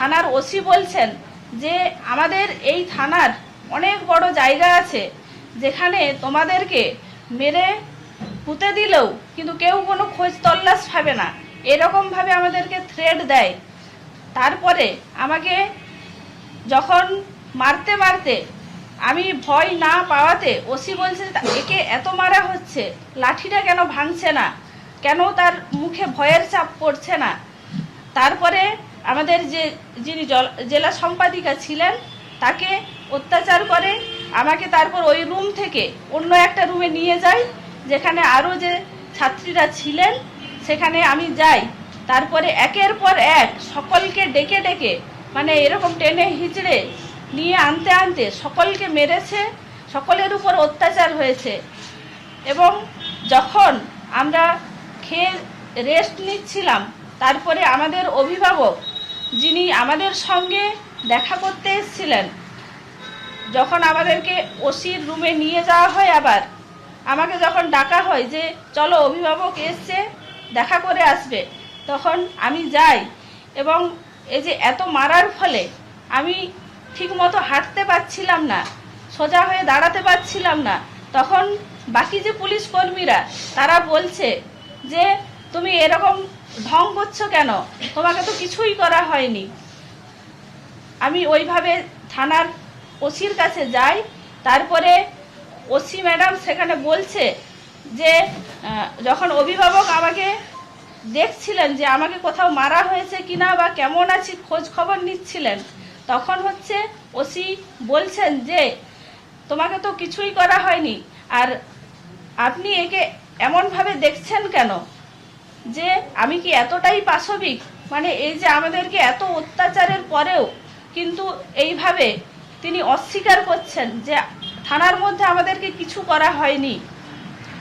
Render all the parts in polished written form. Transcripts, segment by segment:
থানার ওসি বলছেন যে আমাদের এই থানার অনেক বড় জায়গা আছে যেখানে তোমাদেরকে মেরে পুঁতে দিলেও কিন্তু কেউ কোনো খোঁজ তল্লাশ পাবে না, এরকমভাবে আমাদেরকে থ্রেট দেয়। তারপরে আমাকে যখন মারতে মারতে আমি ভয় না পাওয়াতে ওসি বলছে একে এত মারা হচ্ছে, লাঠিটা কেন ভাঙছে না, কেন তার মুখে ভয়ের চাপ পড়ছে না। তারপরে আমাদের যিনি জেলা সম্পাদিকা ছিলেন তাকে অত্যাচার করে আমাকে তারপর ওই রুম থেকে অন্য একটা রুমে নিয়ে যায়, যেখানে আরও যে ছাত্রীরা ছিলেন সেখানে আমি যাই। তারপরে একের পর এক সকলকে ডেকে ডেকে মানে এরকম টেনে হিচড়ে নিয়ে আনতে আনতে সকলকে মেরেছে, সকলের উপর অত্যাচার হয়েছে। এবং যখন আমরা খেয়ে রেস্ট নিচ্ছিলাম তারপরে আমাদের অভিভাবক যিনি আমাদের সঙ্গে দেখা করতে এসেছিলেন, যখন আমাদেরকে ওসির রুমে নিয়ে যাওয়া হয় আবার আমাকে যখন ডাকা হয় যে চলো অভিভাবক এসছে দেখা করে আসবে, তখন আমি যাই। এবং এই যে এত মারার ফলে আমি ঠিকমতো হাঁটতে পারছিলাম না, সোজা হয়ে দাঁড়াতে পারছিলাম না। তখন বাকি যে পুলিশ কর্মীরা তারা বলছে যে তুমি এরকম ঢং করছো কেন, তোমাকে তো কিছুই করা হয়নি। আমি ওইভাবে থানার ওসির কাছে যাই। তারপরে ওসি ম্যাডাম সেখানে বলছে যে যখন অভিভাবক আমাকে দেখছিলেন যে আমাকে কোথাও মারা হয়েছে কিনা বা কেমন আছি খোঁজ খবর নিচ্ছিলেন, তখন হচ্ছে ওসি বলছেন যে তোমাকে তো কিছুই করা হয়নি, আর আপনি একে এমনভাবে দেখছেন কেন, যে আমি কি এতটাই পাশবিক, মানে এই যে আমাদেরকে এত অত্যাচারের পরেও কিন্তু এইভাবে তিনি অস্বীকার করছেন যে থানার মধ্যে আমাদেরকে কিছু করা হয়নি।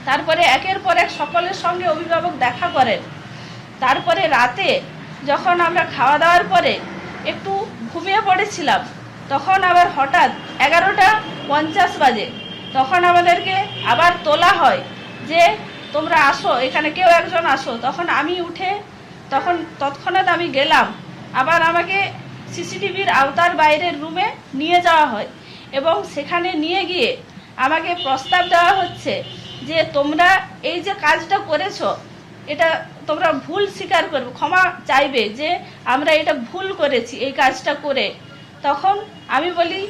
তারপরে একের পর এক সকলের সঙ্গে অভিভাবক দেখা করেন। তারপরে রাতে যখন আমরা খাওয়া দাওয়ার পরে একটু ঘুমিয়ে পড়েছিলাম, তখন আবার হঠাৎ 11:50 বাজে তখন আমাদেরকে আবার তোলা হয় যে তোমরা আসো, এখানে কেউ একজন আসো। তখন আমি উঠে তৎক্ষণাৎ আমি গেলাম, আবার আমাকে সিসিটিভির আওতার বাইরের রুমে নিয়ে যাওয়া হয় এবং সেখানে নিয়ে গিয়ে আমাকে প্রস্তাব দেওয়া হচ্ছে যে তোমরা এই যে কাজটা করেছো এটা তোমরা ভুল স্বীকার করবে, ক্ষমা চাইবে যে আমরা এটা ভুল করেছি এই কাজটা করে। তখন আমি বলি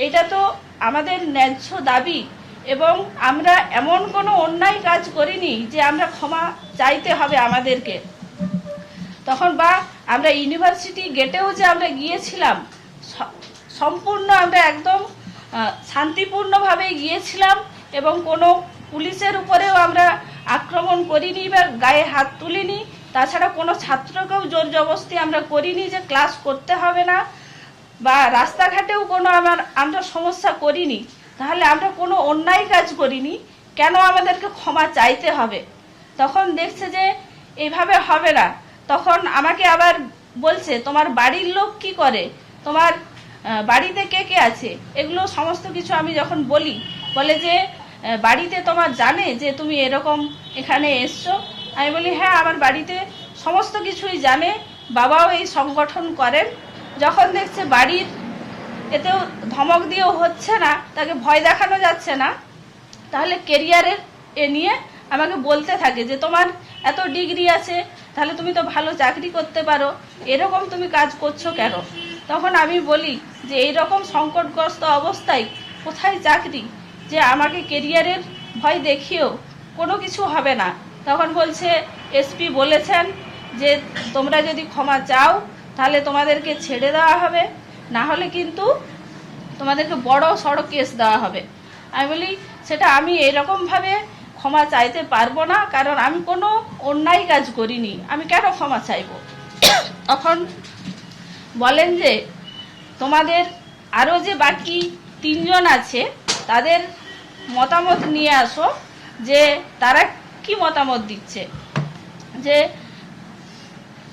এটা তো আমাদের ন্যায্য দাবি এবং আমরা এমন কোনো অন্যায় কাজ করিনি যে আমরা ক্ষমা চাইতে হবে আমাদেরকে। তখন বা আমরা ইউনিভার্সিটি গেটেও যে আমরা গিয়েছিলাম সম্পূর্ণ আমরা একদম শান্তিপূর্ণভাবে গিয়েছিলাম এবং কোনো পুলিশের উপরেও আমরা আক্রমণ করিনি বা গায়ে হাত তুলিনি। তাছাড়া কোনো ছাত্রকেও জোর জবরদস্তি আমরা করিনি যে ক্লাস করতে হবে না, বা রাস্তাঘাটেও কোনো আমরা সমস্যা করিনি। তাহলে আমরা কোনো অন্যায় কাজ করিনি, কেন আমাদেরকে ক্ষমা চাইতে হবে? তখন দেখছে যে এইভাবে হবে না, তখন আমাকে আবার বলছে তোমার বাড়ির লোক কি করে, তোমার বাড়িতে কে কে আছে, এগুলো সমস্ত কিছু আমি যখন বলি, বলে যে বাড়িতে তোমার জানে যে তুমি এরকম এখানে এসছো? আমি বলি হ্যাঁ, আমার বাড়িতে সমস্ত কিছুই জানে, বাবাও এই সংগঠন করেন। যখন দেখছে বাড়ির এতেও ধমক দিয়েও হচ্ছে না, তাকে ভয় দেখানো যাচ্ছে না, তাহলে কেরিয়ারের নিয়ে আমাকে বলতে থাকে যে তোমার এত ডিগ্রি আছে, তাহলে তুমি তো ভালো চাকরি করতে পারো, এরকম তুমি কাজ করছো কেন? তখন আমি বলি যে এইরকম সংকটগ্রস্ত অবস্থায় কোথায় চাকরি, যে আমাকে কেরিয়ারের ভয় দেখিয়েও কোনো কিছু হবে না। তখন বলছে এসপি বলেছেন যে তোমরা যদি ক্ষমা চাও তাহলে তোমাদেরকে ছেড়ে দেওয়া হবে, না হলে কিন্তু তোমাদেরকে বড় সড়ো কেস দেওয়া হবে। আমি বলি সেটা আমি এরকমভাবে ক্ষমা চাইতে পারবো না, কারণ আমি কোনো অন্যায় কাজ করিনি, আমি কেন ক্ষমা চাইব? তখন বলেন যে তোমাদের আরও যে বাকি 3 জন আছে তাদের মতামত নিয়ে আসো, যে তারা কি মতামত দিচ্ছে, যে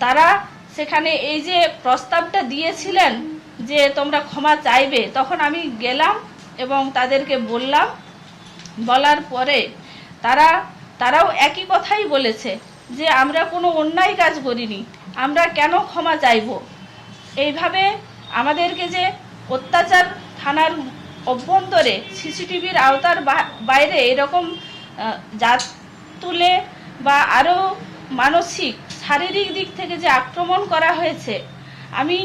তারা সেখানে এই যে প্রস্তাবটা দিয়েছিলেন যে তোমরা ক্ষমা চাইবে। তখন আমি গেলাম এবং তাদেরকে বললাম, বলার পরে তারাও একই কথাই বলেছে যে আমরা কোনো অন্যায় কাজ করিনি, আমরা কেন ক্ষমা চাইব? এইভাবে আমাদেরকে যে অত্যাচার থানার অভ্যন্তরে সিসিটিভির আওতার বাইরে এরকম জাত তুলে বা আরও মানসিক শারীরিক দিক থেকে যে আক্রমণ করা হয়েছে, আমি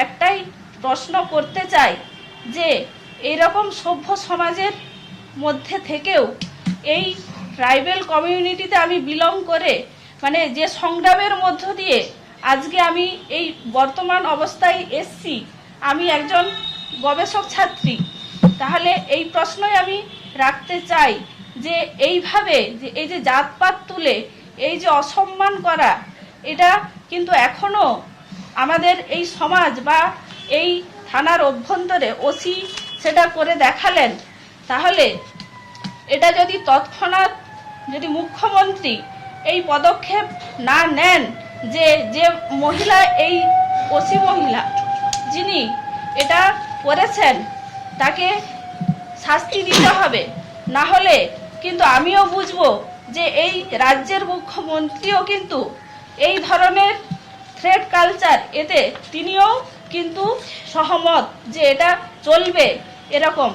একটাই প্রশ্ন করতে চাই যে এইরকম সভ্য সমাজের মধ্যে থেকেও এই ট্রাইবেল কমিউনিটিতে আমি বিলং করে মানে যে সংগ্রামের মধ্য দিয়ে আজকে আমি এই বর্তমান অবস্থায় এসছি, আমি একজন গবেষক ছাত্রী, তাহলে এই প্রশ্নই আমি রাখতে চাই যে এইভাবে যে এই যে জাতপাত তুলে এই যে অসম্মান করা, এটা কিন্তু এখনো আমাদের এই সমাজ বা এই থানার অভ্যন্তরে ওসি সেটা করে দেখালেন। তাহলে এটা যদি তৎক্ষণাৎ যদি মুখ্যমন্ত্রী এই পদক্ষেপ না নেন যে যে মহিলা এই ওসি মহিলা যিনি এটা করেছেন তাকে শাস্তি দিতে হবে, না হলে কিন্তু আমিও বুঝবো যে এই রাজ্যের মুখ্যমন্ত্রীও কিন্তু এই ধরনের থ্রেড কালচার এতে তিনিও কিন্তু সহমত যে এটা চলবে এরকম।